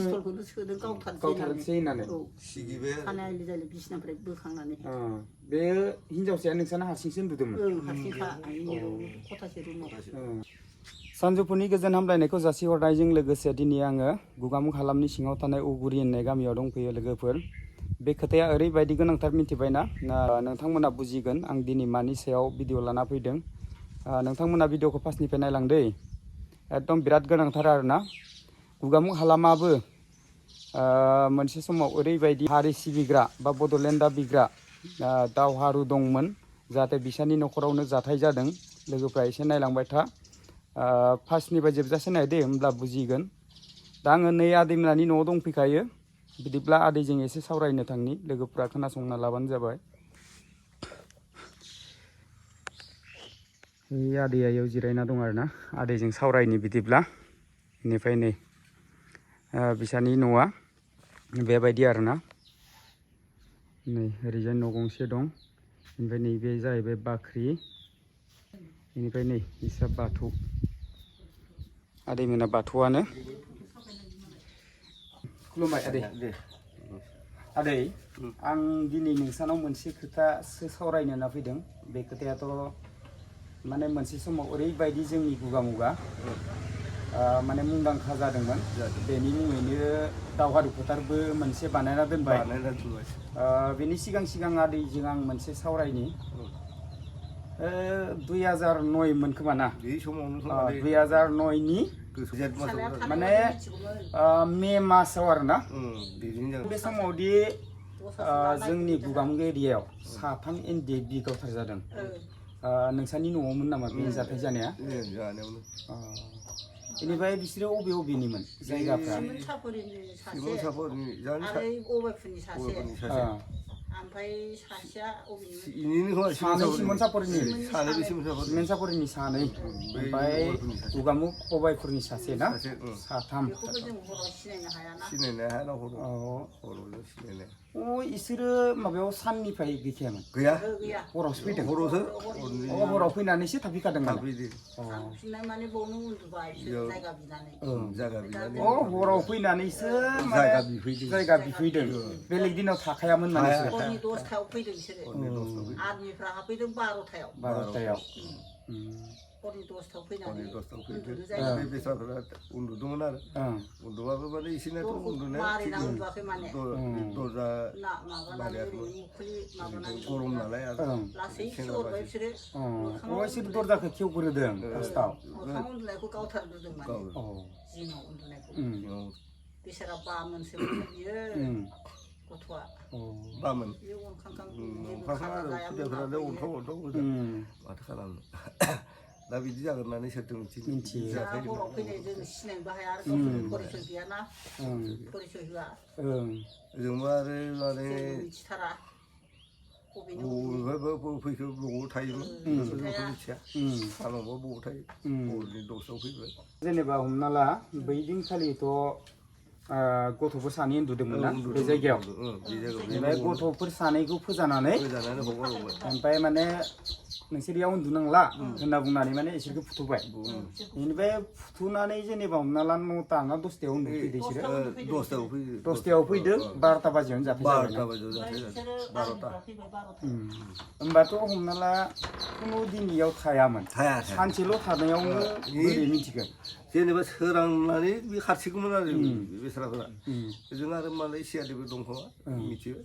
पिस्तलखौनो सोदों गावथारसै होननानै सिगिबाय खानाय आलि जालि बिसिनानिफ्राय बोखांनानै बे हिनजावसाया नोंसाना हारसिंसो उन्दुदोंमोन हारसिंखा खथासे रुमाव सानजौफुनि गोजोन हामलायनायखौ जासिहरनायजों लोगोसे दिनै आङो गुगामुख हालामनि सिङाव थानाय उगुरि होननाय गामियाव दंफैयो लोगोफोर बे खोथाया ओरैबायदि गोनांथार मिथिबायना नोंथांमोना बुजिगोन आं दिनै मानि सायाव भिडिअ लाना फैदों नोंथांमोना भिडिअखौ फार्स्टनिफ्राय नायलांदै एकदम बिराद गोनांथार आरोना गुगामुख हालामाबो मोनसे समाव ओरैबायदि हारि सिबिग्रा बा बड'लेण्ड दाबिग्रा दावहारु दंमोन जाहाथे बिसोरनि न'खरावनो जाथाय जादों लोगोफ्रा एसे नायलांबाय था फार्स्टनिफ्राय जोबजासे नायदे होमब्ला बुजिगोन दा आङो नै आदैमोनानि न'आव दंफैखायो बिदिब्ला आदैजों एसे सावरायनो थांनि लोगोफ्रा खोनासंना लाबानो जाबाय बे आदैया इयाव जिरायना दं आरोना आदैजों सावरायनि बिदिब्ला बेनिफ्राय नै बिसानि न'आ बेबायदि आरोना नै ओरैजाय न' गंसे दं ओमफ्राय नैबे जाहैबाय बाख्रि बेनिफ्राय नै बिसा बाथौ आदैमोना बाथौआनो खुलुमबाय आदै आदै आं दिनै नोंसानाव मोनसे खोथासो सावरायनो होनना फैदों बे खोथायाथ' माने मोनसे समाव ओरैबायदि जोंनि गुगामुगा माने मुंदांखा जादोंमोन बेनि मुङैनो दावहारु फोथारबो मोनसे बानायना दोनबाय बेनि सिगां आदैजों आं मोनसे सावरायनि 2009 मोन खोमा ना बे समावनो 2009नि माने मे मासाव आरोना बे समावदि जोंनि गुगामुग एरियायाव साथाम एनडिएफबि गावथार जादों नोंसानि न'आवमोन नामा बे जाथाय जानाया बेनिफ्राय बिसोरो अबेनिमोन जायगाफ्रा ओमफ्राय सासेया सिमेन्टसापरिनि सानै ओमफ्राय गुगामुख अबायपुरनि सासे ना साथाम सिनायनो हाया इसोरो माबायाव साननिफ्राय गैखायामोन गैया हरावसो फैदों हराव फैनानैसो थाफैखादोंमोन हराव फैनानैसो जायगा बिफैदों बेलेग दिनाव थाखायामोन माने हरनि 10थायाव फैदों बिसोरो आर्मिफ्रा हाबफैदों 12थायाव हरनि 10थायाव फैनानै बे बेसादफोरा उन्दुदोंमोन आरो उन्दुबाबो माने इसोरनाथ' उन्दुनाया उन्दुवाखै माने दरजा गरम नालाय लासैसो हरबाय बिसोरो बिसोर दरजाखौ खेवग्रोदों फार्स्टआव मोखाङाव उन्दुनायखौ गावथारग्रोदों माने जिङाव उन्दुनायखौ बिसोरा बामोनसो बियो गथ'आ बामोन बियो अनखांखां अन्थाव होदों माथो खालामनो दा बिदि जागोन होननानै सोरथो मिथियो हराव फैनाय जों सिनायनोबो हाया आरो गावसोरनि परिचय गैयाना परिचय होआ जोंबो आरो माने मिथिथारा बबेनिफ्राय फैखो बबाव थायोमोन जोंथ' मिथिया सानावबा बबाव थायो हरनि 10आव फैबाय जेनेबा हमना ला बै दिनखालिथ' गथ'फोर सानै उन्दुदोंमोन ना बे जायगायाव ओमफ्राय गथ'फोर सानैखौ फोजानानै ओमफ्राय माने नोंसोर इयाव उन्दुनांला होनना बुंनानै माने इसोरखौ फुथुबाय बेनिफ्राय फुथुनानै जेनेबा हमना ला 9ता ना 10तायाव उन्दुफैदो इसोरो 10तायाव फैदो 12ता बाजियावनो जाफैबाय होमबाथ' हमना ला खुनु दिन इयाव थायामोन सानसेल' थानायावनो बोरै मिथिगोन जेनेबा सोरांनानै बे खाथिगौमोन आरो बेसराफोरा जों आरो मालाय सियारिबो दं खोमा मिथियो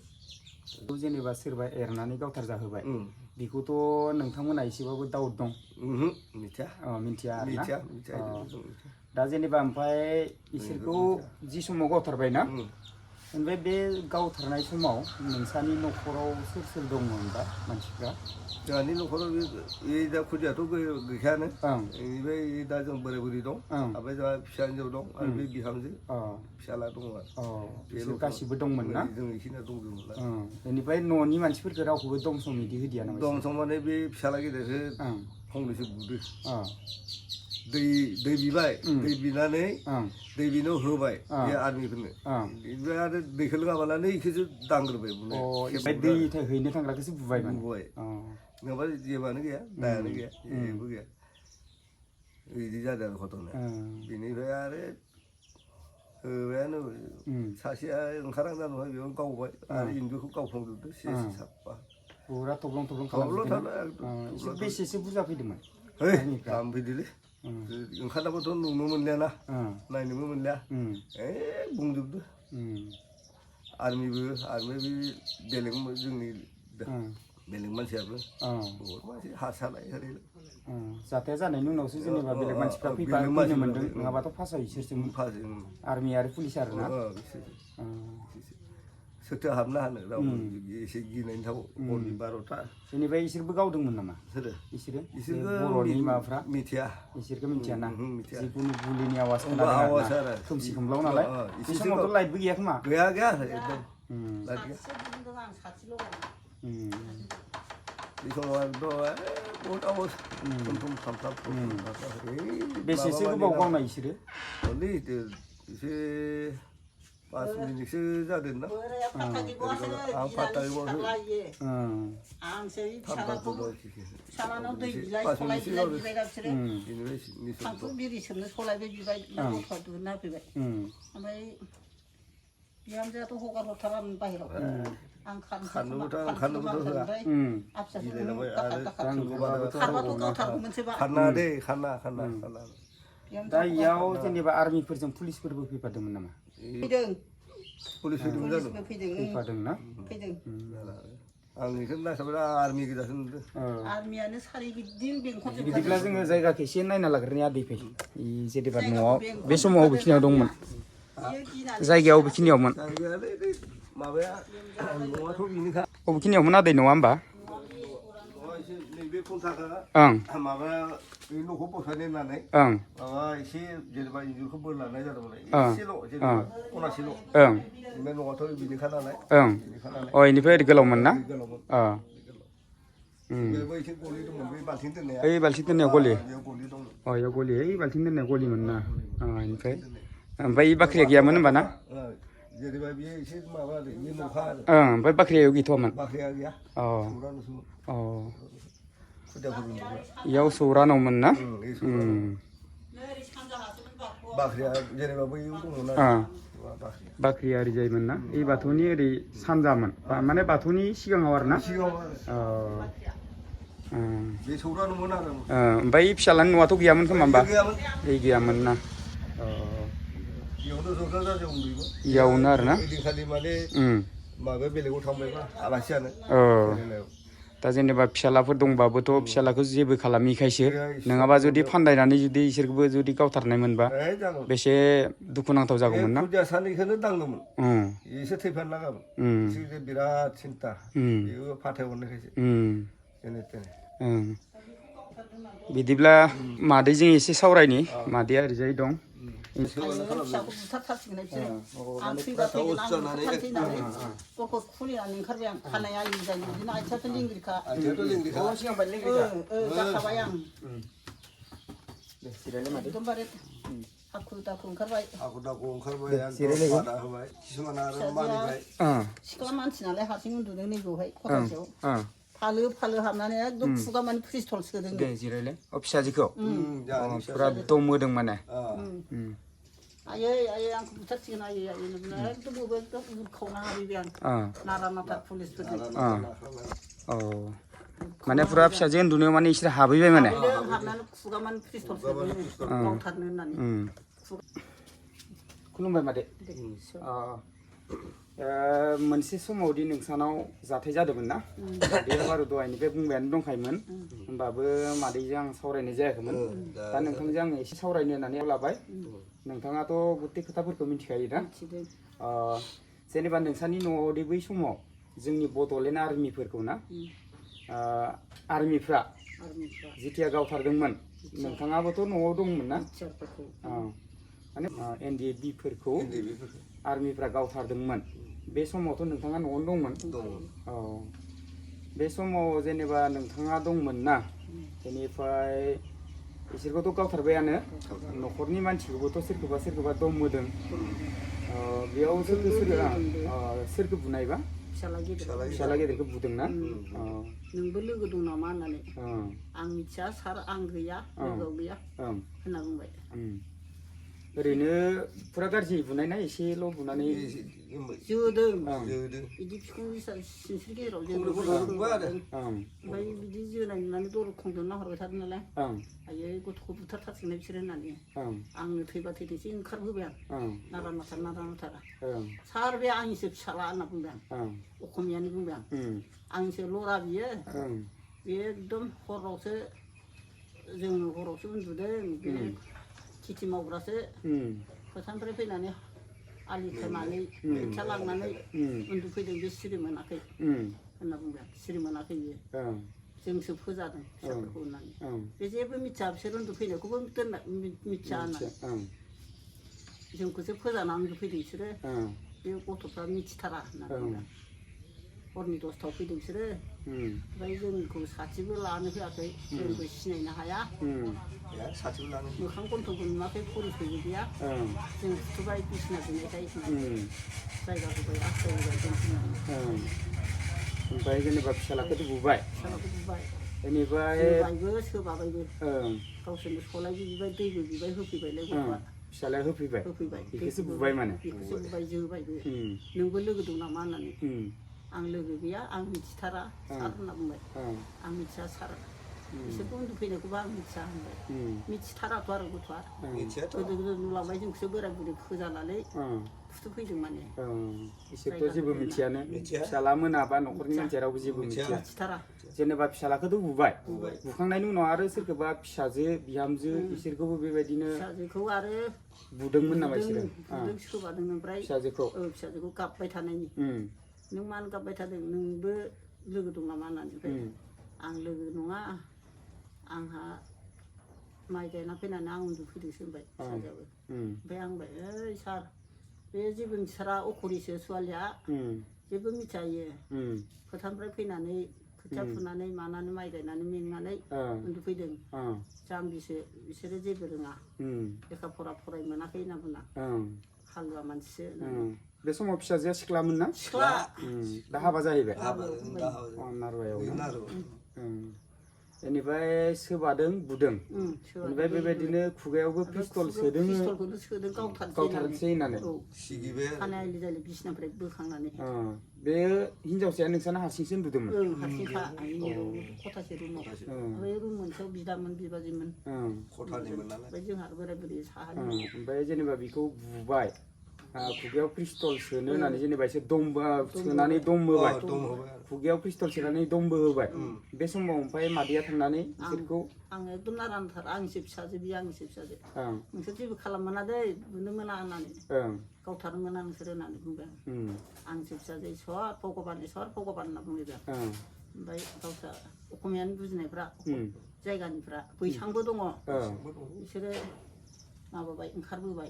जेनेबा सोरबा एरनानै गावथार जाहोबाय बेखौथ' नोंथांमोना एसेबाबो दाउट दं मिथिया आरोना दा जेनेबा ओमफ्राय इसोरखौ जि समाव गावथारबाय ना ओमफ्राय बे गावथारनाय समाव नोंसानि न'खराव सोर दंमोन दा मानसिफ्रा जोंहानि न'खराव दा खुदियाथ' गैखायानो बेनिफ्राय दा जों बोराय बुरि दं ओमफ्राय जोंहा फिसा हिन्जाव दं आरो बे बिहामजो फिसाला दङ बिसोर गासिबो दंमोन ना जों एखिनिया दंजोबोमोन बेनिफ्राय न'नि मानसिफोरखौ रावखौबो दंसम बिदि होदिया नामा दंसम माने बे फिसाला गेदेरखौ फंनैसो बुदो दै बिबाय दै बिनानै दै बिनायाव होबाय बे आर्मिफोरनो ओमफ्राय आरो दैखौ लोङाबालानो इखौसो दांग्रोबाय दै हैनो थांग्राखौसो बुबाय नङाबा जेबोआनो गैया दायानो गैया जेबो गैया बिदि जादों आरो घटनाया बेनिफ्राय आरो होबायानो सासेया ओंखारां जानानै बेयावनो गावबाय आरो इन्जुरखौ गावफ्लांजोबदो सेस साफा फुरा थब्लं थब्लं खालामजोबदों बेसेसो बुरजा फैदोंमोन गाहाम फैदोलै ओंखारनाबोथ' नुनो मोनलियाना नायनोबो मोनलिया बुंजोबदो आर्मि बे बेलेग जोंनि बेलेग मानसियाबो बहुत मानसि हासानाय ओरैनो जाथाया जानायनि उनावसो जेनेबा बेलेग मानसिफ्रा फैनो मोन्दों नङाबाथ' फार्स्टआव इसोरसोमोन आर्मि आरो पुलिस आरो ना सोरथो हाबनो हानो रावबो एसे गिनायनि थाव हरनि 12टा जेनेबा इसोरबो गावदोंमोन नामा सोरो इसोरो बर'नि माबाफ्रा मिथिया इसोरखौ मिथियाना जिखुनु गुलिनि आवाज खोनादों आरो खोमसि खोमलाव नालाय बे समावथ' लाइटबो गैया खोमा गैया एकदम लाइट गैया बे समाव एकदम बहुत आवाज थम बेसेसो गोबाव गावनाय इसोरो एसे 5 मिनिटसो जादों ना आं फात्ताखौसो फिसालानाव दै बिलाइ सलाय बिलाइ बिबाय बिसोरो थांखु बिरि सोबनो सलायबो बिबाय गथ'आ दुगैना फैबाय ओमफ्राय बिहामजोआथ' हगार हरथारामोन बाहेराव आं खारनोबोथ' होआ खारबाथ' गावथारगौमोनसोबा खारना दा इयाव जेनेबा आर्मिफोरजों पुलिसफोरबो फैफादोंमोन नामा फैदों पुलिसबो फैफादों ना आं बेखौनो नायखाबाय आर्मि गोजासो नुदों आर्मियानो सारिगिदिं बेंखनजोबखादों बिदिब्ला जोङो जायगाखौ एसे नायना लाग्रोनि आदै फै जेनेबा न'आव बे समाव बबेखिनियाव दंमोन जायगायाव बबेखिनियावमोन माबाया न'आथ' बेनोखा बबेखिनियावमोन आदै नङा होमबा नैबे खन्थाखा माबा बे न'खौ बसायनो होननानै माबा एसे जेनेबा इन्जुरखौ बोरलानाय जादोंमोन एसेल' जेनेबा खनासेल' बे न'आथ' बिनिखा नालाय इनिफ्राय ओरै गोलावमोन ना एसे गलि दंमोन बे बाल्थिं दोननाया ओइ बाल्थिं दोननायाव गलि गलि दं इयाव गलि ओइ बाल्थिं दोननायाव गलिमोन ना ओमफ्राय बाख्रिया गैयामोन होमबा ना जेनेबा बेयो एसे माबा बे न'खा आरो ओमफ्राय बाख्रियाव गैथ'वामोन बाख्रिया गैया इयाव सौरानावमोन ना बाख्रिया जेनेबा बैयाव दंमोन बाख्रिया ओरै जायोमोन ना ओइ बाथौनि ओरै सानजामोन माने बाथौनि सिगाङाव आरो ना बे सौरानोमोन आरो ओमफ्राय फिसालानि न'आथ' गैयामोन खोमा होमबा गैयामोन ना इयावनो आरो ना माबा बेलेगाव थांबायबा आलासियानो दा जेनेबा फिसालाफोर दंबाबोथ' फिसालाखौ जेबो खालामिखायसो नङाबा जुदि फान्दायनानै जुदि इसोरखौबो जुदि गावथारनाय मोनबा बेसे दुखुनांथाव जागौमोन ना सानैखौनो दांदोंमोन एसे थैफानो लागामोन एसे बिराद सिन्था बेबो फाथायहरनायखायसो जेने तेने बिदिब्ला मादैजों एसे सावरायनि मादैया ओरैजाय दं फिसाखौ बुथारथारसिगोन बिसोरो आं थैबा थैगोन आं बुथारथारसै होननानै गथ'खौ खुलिनानै ओंखारबाय आं खानाया आलि जायो बिदिनो आथिङाथ' लेंग्रिखा जाखाबाय आं एकदमबारे हाखु दाखु ओंखारबाय सिख्ला मानसि नालाय हारसिं उन्दुदों नैबेवहाय खथासेयाव फालो फालो हाबनानै एकदम खुगा माने पिस्तल सोदों दे जिरायलाय फिसाजोखौ फुरा दमहोदों माने आयै आंखौ बुथारसिगोन आयै एकदम उरखावना हाबैबाय आं नारा नाथा पुलिसफोरजों माने फुरा फिसाजो उन्दुनायाव माने इसोर हाबैबाय माने हाबनानै खुगा माने पिस्तल सोदों गावथारनो होननानै खुलुमबाय मादै मोनसे समावदि नोंसानाव जाथाय जादोंमोन ना बेयो बारु दहायनिफ्राय बुंबायानो दंखायोमोन होमबाबो मादैजों आं सावरायनाय जायाखैमोन दा नोंथांजों आं एसे सावरायनो होननानै लाबाय नोंथाङाथ' गुथे खोथाफोरखौ मिथिखायो ना जेनेबा नोंसानि न'आवदि बै समाव जोंनि बड'लेण्ड आर्मिफोरखौ ना आर्मिफ्रा जेथिया गावथारदोंमोन नोंथाङाबोथ' न'आव दंमोन ना माने NDAB-फोरखौ आर्मिफ्रा गावथारदोंमोन बे समावथ' नोंथाङा न'आवनो दंमोन बे समाव जेनेबा नोंथाङा दंमोन ना बेनिफ्राय बिसोरखौथ' गावथारबायानो न'खरनि मानसिखौबोथ' सोरखौबा दमहोदों बेयाव सोरखौ बुनायबा फिसाला गेदेरखौ बुदोंना नोंबो लोगो दं नामा होननानै आं मिथिया सार आं गैया लोगोआव गैया होनना बुंबाय ओरैनो फुरा गाज्रि बुनायना एसेल' बुनानै जोदों जोदों बिदि बिखुं सिनस्रि गेजेराव जों ओं ओमफ्राय बिदि जोनाय नुनानै दर खंजों नाहरबाय थादों नालाय आयै गथ'खौ बुथारथारसिगोन बिसोर होननानै आंनो थैबा थैथोंसै ओंखारबोबाय आं नारा नाथारा सार बे आंनिसो फिसाला होनना बुंबाय आं अखमियानि बुंबाय आं आंनिसो लरा बियो बे एकदम हरावसो जोङो हरावसो उन्दुदों बे खेथि मावग्रासो फोथारनिफ्राय फैनानै आलि खोनानै खोथिया लांनानै उन्दुफैदों बे सिरि मोनाखै होनना बुंबाय आं सिरि मोनाखै बियो जोंसो फोजादों फिसाफोरखौ होननानै बे जेबो मिथिया बिसोर उन्दुफैनायखौबो मिथिया होननानै जोंखौसो फोजानानै उन्दुफैदों बिसोरो बे गथ'फ्रा मिथिथारा होननानै बुंबाय आं हरनि 10थायाव फैदों बिसोरो ओमफ्राय जोंखौ साथिबो लानो होआखै जोंबो सिनायनो हाया मोखां गन्थंबो नुवाखै परिसयबो गैया जों फुथुबाय बिसिना दोननायखाय जायगा होबाय आस्रायबाय दोनफैनानै ओमफ्राय जेनेबा फिसालाखौथ' बुबाय बेनिफ्राय बायबो सोबाबायबो गावसोरनो सलायबो बिबाय दैबो बिबाय होफैबायलाय गथ'आ फिसालाया होफैबाय बेखौसो बुबाय माने बेखौसो बुबाय जोबायबो नोंबो लोगो दं नामा होननानै आं लोगो गैया आं मिथिथारा सार होनना बुंबाय आं मिथिया सार बिसोरखौ उन्दुफैनायखौबो आं मिथिया होनबाय मिथिथाराथ' आरो गथ'आ गोदो गोदो नुलांबाय जोंखौसो बोराय बुरै फोजानानै फुथुफैदों माने बिसोरथ' जेबो मिथियानो फिसाला मोनाबा न'खरनि मानसिया रावबो जेबो मिथिया जेनेबा फिसालाखौथ' बुबाय बुखांनायनि उनाव आरो सोरखौबा फिसाजो बिहामजो बिसोरखौबो बेबायदिनो फिसाजोखौ आरो बुदोंमोन नामा बिसोरो बुदों सोबादों ओमफ्राय फिसाजोखौ गाबबाय थानायनि नों मानो गाबबाय थादों नोंबो लोगो दं नामा होननानै ओमफ्राय आं लोगो नङा आंहा माइ गायना फैनानै आं उन्दुफैदोंसो होनबाय फिसाजोआबो ओमफ्राय आं बुंबाय ओइ सार बे जेबो मिथिथारा अखरिसो सुवालिया जेबो मिथियायो फोथारनिफ्राय फैनानै खोथिया फुनानै मानानै माइ गायनानै मेंनानै उन्दुफैदों जाम्बिसो बिसोरो जेबो रोङा लेखा फरा फराय मोनाखै होनना बुङा हालुवा मानसिसो बे समाव फिसाजोआ सिख्लामोन ना सिख्ला दा हाबा जाहैबाय नारबायाव बेनिफ्राय सोबादों बुदों ओमफ्राय बेबायदिनो खुगायावबो पिस्तल सोदों गावथारनोसै होननानै खानाय आइलि जालि बिसिनानिफ्राय बोखांनानै बे हिनजावसाया नोंसाना हारसिंसो उन्दुदोंमोन हारसिंखा खथासे रुमाव ओमफ्राय रुम मोनसेयाव बिदामोन बिबाजैमोन ओमफ्राय जोंहा बोराय बुरै साहानि ओमफ्राय जेनेबा बेखौ बुबाय खुगायाव पिस्तल सोनो होननानै जेनेबा एसे दमबो सोनानै दमबोबाय खुगायाव पिस्तल सोनानै दमबो होबाय बे समाव ओमफ्राय मादैया थांनानै बिसोरखौ आं एकदम नारा नाथार आंसो फिसाजो बियो आंसो फिसाजो नोंसोर जेबो खालाम मोना दै बुनो मोना होननानै गावथारनो मोना नोंसोर होननानै बुंबाय आंसो फिसाजो इसर भगबान होनना बुंबाय ओमफ्राय गावस्रा अखमियानि बुजिनायफ्रा जायगानिफ्रा बैसांबो दङ बिसोरो माबाबाय ओंखारबोबाय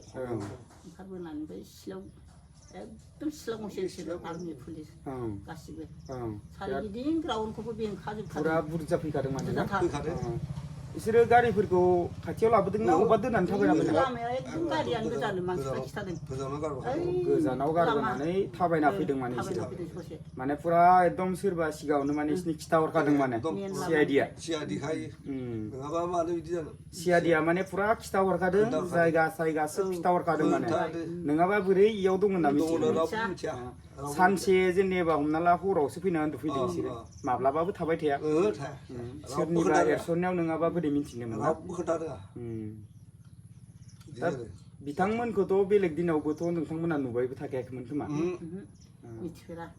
ओंखारबोनानै ओमफ्राय सिलायाव एकदम सिला गंसे आर्मि पुलिस गासिबो सारिगिदिं ग्राउन्डखौबो बेंखाजोबखादों फुरा बुरजा फैखादों माने बिसोरो गारिफोरखौ खाथियाव लाबोदोंना अबेबा दोननानै थाबायना लामाया एकदम गारियानो गोजान मानसिफ्रा खिथादों गोजानाव गारबोनानै थाबायना फैदों माने बिसोरो माने फुरा एकदम सोरबा सिगाङावनो माने बिसिनि खिथाहरखादों माने सिआइडिया माने फुरा खिथाहरखादों जायगा सोब खिथाहरखादों माने नङाबा बोरै इयाव दं होनना मिथिया सानसे जेनेबा हमना ला हरावसो फैना उन्दुफैदों बिसोरो माब्लाबाबो थाबाय थाया सोरनिबा एरसननायाव नङाबा बोरै मिथिनो मोना दा बिथांमोनखौथ' बेलेग दिनावबोथ' नोंथांमोना नुबायबो थाखायाखैमोन खोमा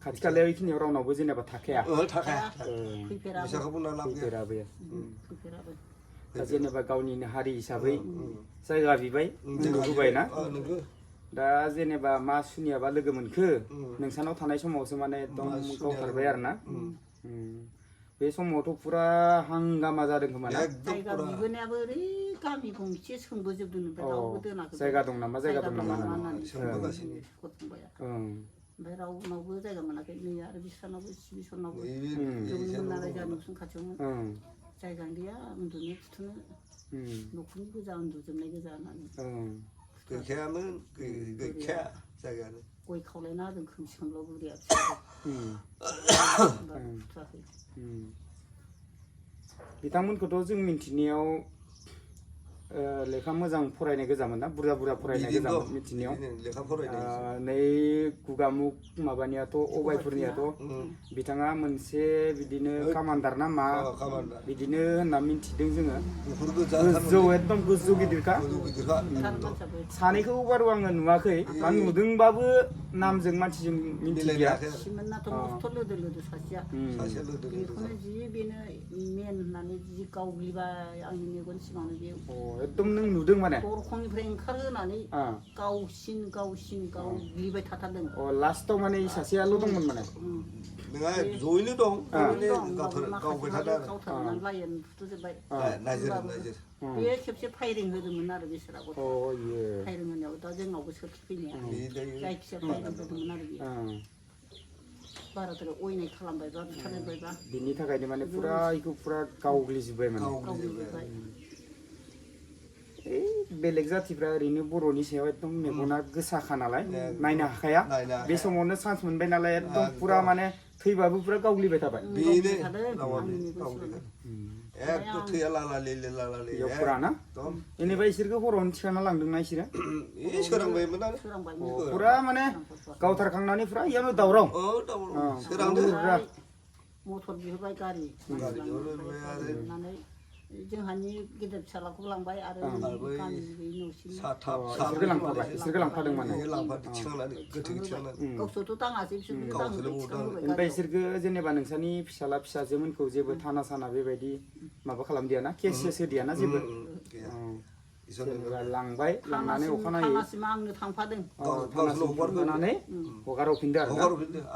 खाथि खालायाव बेखिनियाव रावनावबो जेनेबा थाखाया फैफेराबो दा जेनेबा गावनिनो हारि हिसाबै जायगा बिबाय उन्दुबोबाय ना दा जेनेबा मा सुनियाबा लोगो मोनखो नोंसानाव थानाय समावसो माने एकदम गावथारबाय आरो ना बे समावथ' फुरा हांगामा जादों खोमा ना जायगा बिबोनायाबो ओरै गामि गंसे सोंबोजोबदों ओमफ्राय रावबो दोनाखै जायगा दं नामा ओमफ्राय रावनावबो जायगा मोनाखै नै आरो बिस्रानावबो सिबिसनावबो जौमोन नालाय जोंहा न'सुं खाथियावमोन जायगा गैया उन्दुनो फुथुनो न'खरनि गोजा उन्दुजोबनाय गोजा होननानै गैखायामोन गैखाया जायगायानो गय खावलायना होदों खोमसि खोमलाव बुरिया बिथांमोनखौथ' जों मिन्थिनायाव लेखा मोजां फरायनाय गोजामोन ना बुरजा बुरजा फरायनाय गोजामोन मिथिनायाव लेखा फरायनाय नै गुगामुग माबानियाथ' अबायफोरनियाथ' बिथाङा मोनसे बिदिनो कामान्डार ना मा बिदिनो होनना मिथिदों जोङो गोजौ एकदम गोजौ गिदिरखा सानैखौ बारु आङो नुवाखै बा नुदोंबाबो नामजों मानसिजों मिथिलिया सिमोननाथ' मस्थ' लोदो लोदो सासेया बेखौनो जि बेनो मेन होननानै जि गावग्लिबाय आंनि मेगन सिगाङावनो बे एकदम नों नुदों माने दरखंनिफ्राय ओंखारहोनानै गावसिन गावग्लिबाय थाथारदों लास्टाव माने सासेयाल' दंमोन माने नङा जयैनो दं गावबाय थादों गावथारनानै लायन फुथुजोब्बाय बे खेबसे फायरिं होदोंमोन आरो बिसोरा गथ' फायरिं होनायाव दा जोंनावबो सोरखिफैनाया जायखिजाया फायरिं होदोंमोन आरो बे बाराद्राय अयनाय खालामबायबा बुथारबायबा बिनि थाखायनो माने फुरा इखौ फुरा गावग्लिजोब्बाय माने गावग्लिजोब्बाय बेलेग जातिफ्रा ओरैनो बर'नि सायाव एकदम मेगना गोसाखा नालाय नायनो हाखाया बे समावनो चान्स मोनबाय नालाय एकदम फुरा माने थैबाबो फुरा गावग्लिबाय थाबाय एकदम थैया लालाले फुरा ना बेनिफ्राय इसोरखौ हरावनो थिखांना लांदोंना इसोरो सोरांबायमोन आरो फुरा माने गावथारखांनानै फुरा इयावनो दावराव मटर बिहरबाय गारि बिहरनानै जोंहानि गेदेर फिसालाखौ लांबाय आरो इसोरखौ लांफादों माने गावसोरथ' दाङासै ओमफ्राय इसोरखौ जेनेबा नोंसानि फिसाला फिसाजोमोनखौ जेबो थाना साना बेबायदि माबा खालामदियाना केस होदियाना जेबो लांबाय लांनानै अखानायै आंनो थांफादों हगारनानै हगारहरफिनदो आरो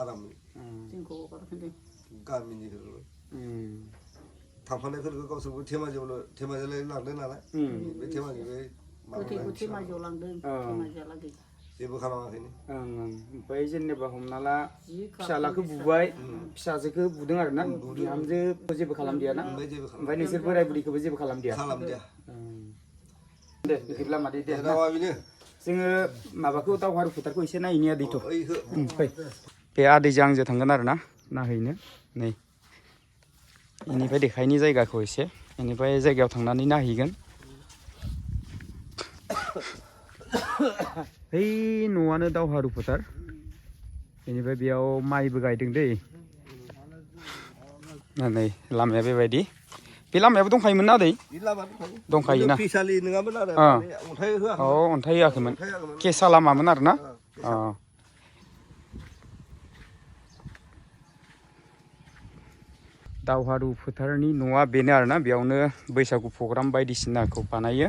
आरामै जोंखौ हगारफिनदों गामिनि थांफानायफोरखौ गावसोरबो धेमाजियाव लांदों नालाय बे धेमाजियाव लांदों धेमाजियालागै जेबो खालामाखैनो ओमफ्राय जेनेबा हमना ला फिसालाखौ बुबाय फिसाजोखौ बुदों आरो ना बिहामजो जेबो खालामदियाना ओमफ्राय नोंसोर बोराय बुरैखौबो जेबो खालामदिया दे बिदिब्ला मादै दे जोङो माबाखौ दावहारु फोथारखौ एसे नायहैनि आदैथ' बे आदैजों आंजों थांगोन आरो ना नायहैनो नै बेनिफ्राय देखायनि जायगाखौ एसे बेनिफ्राय जायगायाव थांनानै नायहैगोन बै न'आनो दावहारु फोथार बेनिफ्राय बेयाव माइबो गायदों दै नै लामाया बेबायदि बे लामायाबो दंखायोमोन ना दै दंखायोना अन्थाइ होआखैमोन केसा लामामोन आरो ना दावहारु फोथारनि न'आ बेनो आरोना बेयावनो बैसागु प्रग्राम बायदिसिनाखौ बानायो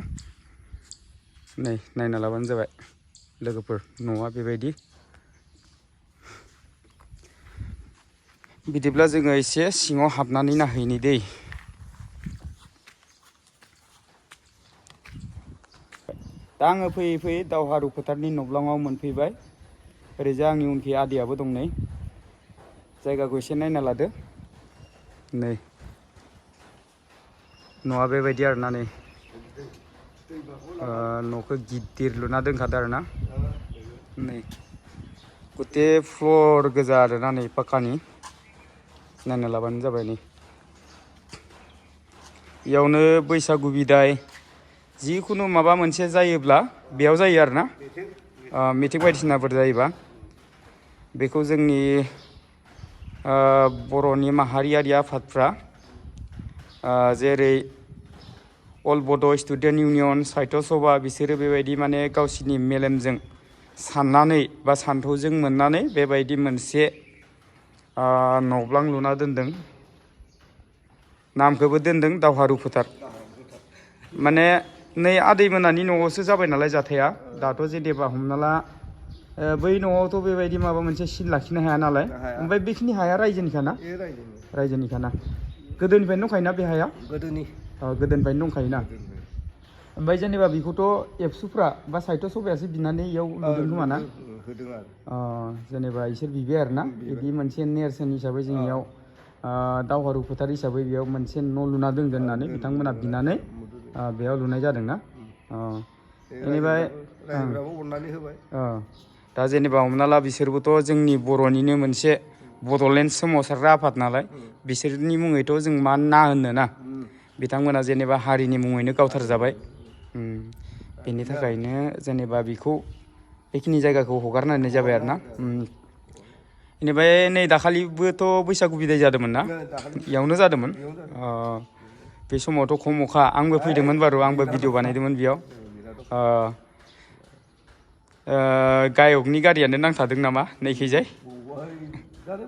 नै नायना लाबानो जाबाय लोगोफोर न'आ बेबायदि बिदिब्ला जोङो एसे सिङाव हाबनानै नायहैनि दै दा आङो फैयै फैयै दावहारु फोथारनि न'ब्लाङाव मोनफैबाय ओरैजा आंनि उनखि आदैयाबो दं नै जायगाखौ एसे नायना लादो नै न'आ बेबायदि आरोना नै न'खौ गिदिर लुना दोनखादो आरोना नै गटे फ्लर गोजा आरोना नै पाक्कानि नायना लाबानो जाबाय नै बेयावनो बैसागु बिदाय जिखुनु माबा मोनसे जायोब्ला बेयाव जायो आरोना मिटिं बायदिसिनाफोर जायोबा बेखौ जोंनि बर'नि माहारियारि आफादफ्रा जेरै अल बड' स्टुडेन्ट इउनियन साहित्य सभा बिसोरो बेबायदि माने गावसिनि मेलेमजों साननानै बा सान्थौजों मोननानै बेबायदि मोनसे न'ब्लां लुना दोनदों नामखौबो दोनदों दावहारु फोथार माने नै आदैमोनानि न'आवसो जाबाय नालाय जाथाया दाथ' जेनेबा हमना ला बै न'आवथ' बेबायदि माबा मोनसे सिन लाखिनो हाया नालाय ओमफ्राय बेखिनि हाया रायजोनिखाना रायजोनिखाना गोदोनिफ्रायनो दंखायोना बे हाया गोदोनिफ्रायनो दंखायोना ओमफ्राय जेनेबा बेखौथ' एबसुफ्रा बा साहित्य सभायासो बिनानै इयाव लुदों खोमा ना जेनेबा इसोर बिबाय आरोना बिदि मोनसे नेरसोन हिसाबै जोंनियाव दावहारु फोथार हिसाबै बेयाव मोनसे न' लुना दोनगोन होननानै बिथांमोना बिनानै बेयाव लुनाय जादोंना बेनिफ्राय दा जेनेबा हमना ला बिसोरबोथ' जोंनि बर'निनो मोनसे बड'लेण्ड सोमावसारग्रा आफाद नालाय बिसोरनि मुङैथ' जों मा ना होननो ना बिथांमोना जेनेबा हारिनि मुङैनो गावथार जाबाय बेनि थाखायनो जेनेबा बेखौ बेखिनि जायगाखौ हगारना होनाय जाबाय आरो ना बेनिफ्राय नै दाखालिबोथ' बैसागु बिदाय जादोंमोन ना इयावनो जादोंमोन बे समावथ' खम अखा आंबो फैदोंमोन बारु आंबो भिडिअ बानायदोंमोन बेयाव गायकनि गारियानो नांथादों नामा नैखैजाय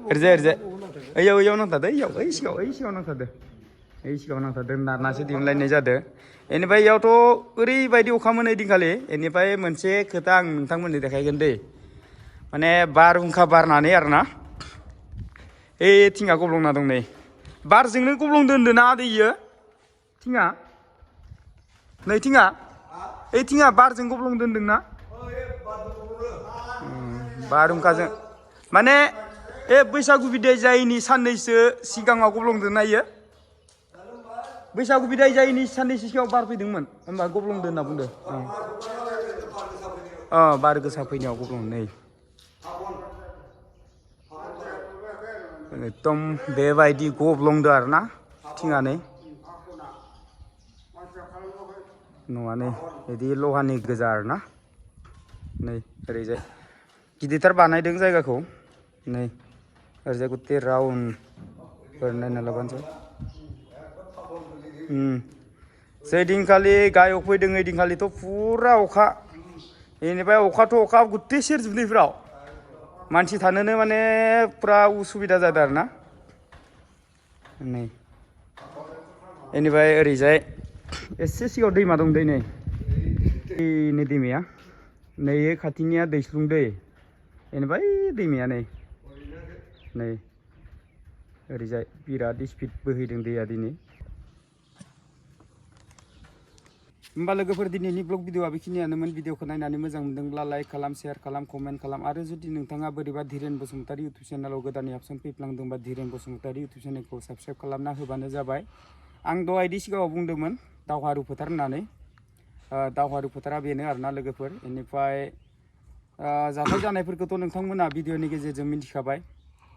ओरैजाय ओइयाव नांथादों ओइ सिगाङाव नांथादों नारनासो दिहुनलायनाय जादों बेनिफ्राय इयावथ' ओरैबायदि अखामोन ओइदिनखालि बेनिफ्राय मोनसे खोथा आं नोंथांमोननो देखायगोन दै माने बारहुंखा बारनानै आरोना ओइ थिङा गब्लंना दं नै बारजोंनो गब्लंदो होनदों ना आदै इयो थिङा नै थिङा ओइ थिङा बारजों गब्लंदो होनदोंना बारहुंखाजों माने बैसागु बिदाय जायैनि साननैसो सिगाङाव गब्लंदों ना इयो बैसागु बिदाय जायैनि साननैसो सिगाङाव बार फैदोंमोन होनबा गब्लंदो होनना बुंदों बार गोसा फैनायाव गब्लं नै एकदम बेबायदि गब्लंदो आरोना थिङानै नङा नै बिदि लहानि गोजा आरोना नै ओरैजाय गिदिरथार बानायदों जायगाखौ नै ओरैजाय गथे राउन्ड नायना लाबानोसै जैदिनखालि गायक फैदों ओइदिनखालिथ' फुरा अखा बेनिफ्राय अखा गुथे सेरजोबनायफ्राव मानसि थानोनो माने फुरा उसुबिदा जादों आरोना नै बेनिफ्राय ओरैजाय एसे सिगाङाव दैमा दं दै नै दैमाया नै खाथिनिया दैस्लुं दै बेनिफ्राय दैमाया नै ओरैजाय बिराद स्पिड बोहैदों दैया दिनै होमबा लोगोफोर दिनैनि ब्लग भिडिअआ बेखिनियानोमोन भिडिअखौ नायनानै मोजां मोनदोंब्ला लाइक खालाम शेयार खालाम कमेन्ट खालाम आरो जुदि नोंथाङा बोरैबा धीरेन बसुमतारी इउटुब चेनेलाव गोदानै हाबसन फैफ्लांदोंबा धीरेन बसुमतारी इउटुब चेनेलखौ साबस्क्राइब खालामना होबानो जाबाय आं दहायदि सिगाङाव बुंदोंमोन दावहारु फोथार होननानै दावहारु फोथारा बेनो आरोना लोगोफोर बेनिफ्राय जाथाय जानायफोरखौथ' नोंथांमोना भिडिअनि गेजेरजों मिन्थिखाबाय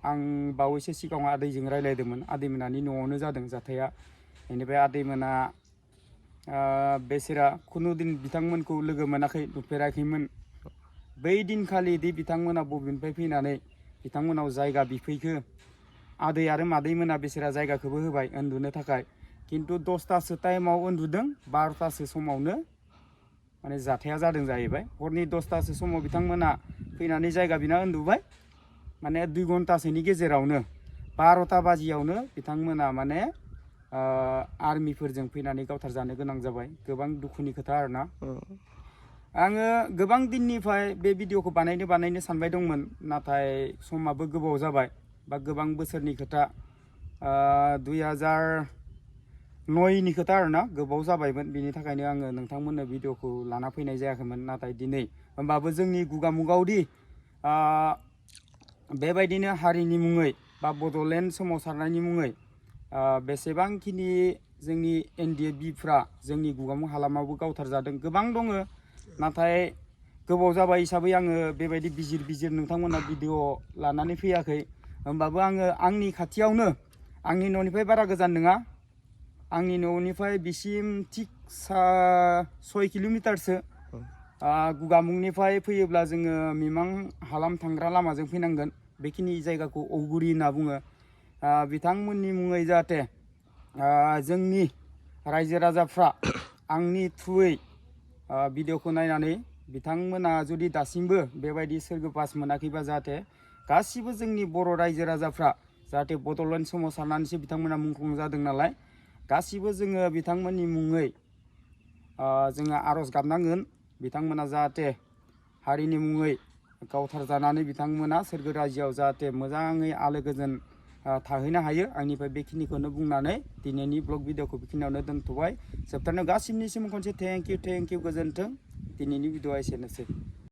आं बावैसो सिगाङाव आदैजों रायज्लायदोंमोन आदैमोनानि न'आवनो जादों जाथाया बेनिफ्राय आदैमोना बेसेरा खुनु दिन बिथांमोनखौ लोगो मोनाखै नुफेराखैमोन बै दिनखालि दि बिथांमोना बबेनिफ्राय फैनानै बिथांमोनाव जायगा बिफैखो आदै आरो मादैमोना बेसेरा जायगाखौबो होबाय उन्दुनो थाखाय खिन्थु 10थासो टाइमाव उन्दुदों 12थासो समावनो माने जाथाया जादों जाहैबाय हरनि 10थासो समाव बिथांमोना फैनानै जायगा बिना उन्दुबाय माने 2 घन्टासोनि गेजेरावनो 12ता बाजियावनो बिथांमोना माने आर्मिफोरजों फैनानै गावथार जानो गोनां जाबाय गोबां दुखुनि खोथा आरोना आङो गोबां दिननिफ्राय बे भिडिअखौ बानायनो सानबाय दंमोन नाथाय समाबो गोबाव जाबाय बा गोबां बोसोरनि खोथा 2009नि खोथा आरोना गोबाव जाबायमोन बिनि थाखायनो आङो नोंथांमोननो भिडिअखौ लाना फैनाय जायाखैमोन नाथाय दिनै होमबाबो जोंनि गुगा मुगावदि बेबायदिनो हारिनि मुङै बा बड'लेण्ड सोमावसारनायनि मुङै बेसेबांखिनि जोंनि NDFBफ्रा जोंनि गुगामुग हालामावबो गावथार जादों गोबां दङ नाथाय गोबाव जाबाय हिसाबै आङो बेबायदि बिजिर नोंथांमोना भिडिअ लानानै फैयाखै होमबाबो आङो आंनि खाथियावनो आंनि न'निफ्राय बारा गोजान नङा आंनि न'निफ्राय बिसिम थिक 6 किल'मिटारसो गुगामुगनिफ्राय फैयोब्ला जोङो मिमां हालाम थांग्रा लामाजों फैनांगोन बेखिनि जायगाखौ औगुरि होनना बुङो बिथांमोननि मुङै जाहाथे जोंनि रायजो राजाफ्रा आंनि थ्रुयै भिडिअखौ नायनानै बिथांमोना जुदि दासिमबो बेबायदि सोरगोबास मोनाखैबा जाहाथे गासिबो जोंनि बर' रायजो राजाफ्रा जाहाथे बड'लेण्ड सोमावसारनानैसो बिथांमोना मुंख्लं जादों नालाय गासिबो जोङो बिथांमोननि मुङै जोङो आर'ज गाबनांगोन बिथांमोना जाहाथे हारिनि मुङै गावथार जानानै बिथांमोना सोरगो रायजोआव जाहाथे मोजाङै आलो गोजोन थाहैनो हायो आंनिफ्राय बेखिनिखौनो बुंनानै दिनैनि ब्लग भिडिअखौ बेखिनियावनो दोनथ'बाय जोबथारनायाव गासिबनिसिम खनसे थेंक इउ गोजोन्थों दिनैनि भिडिअआ एसेनोसै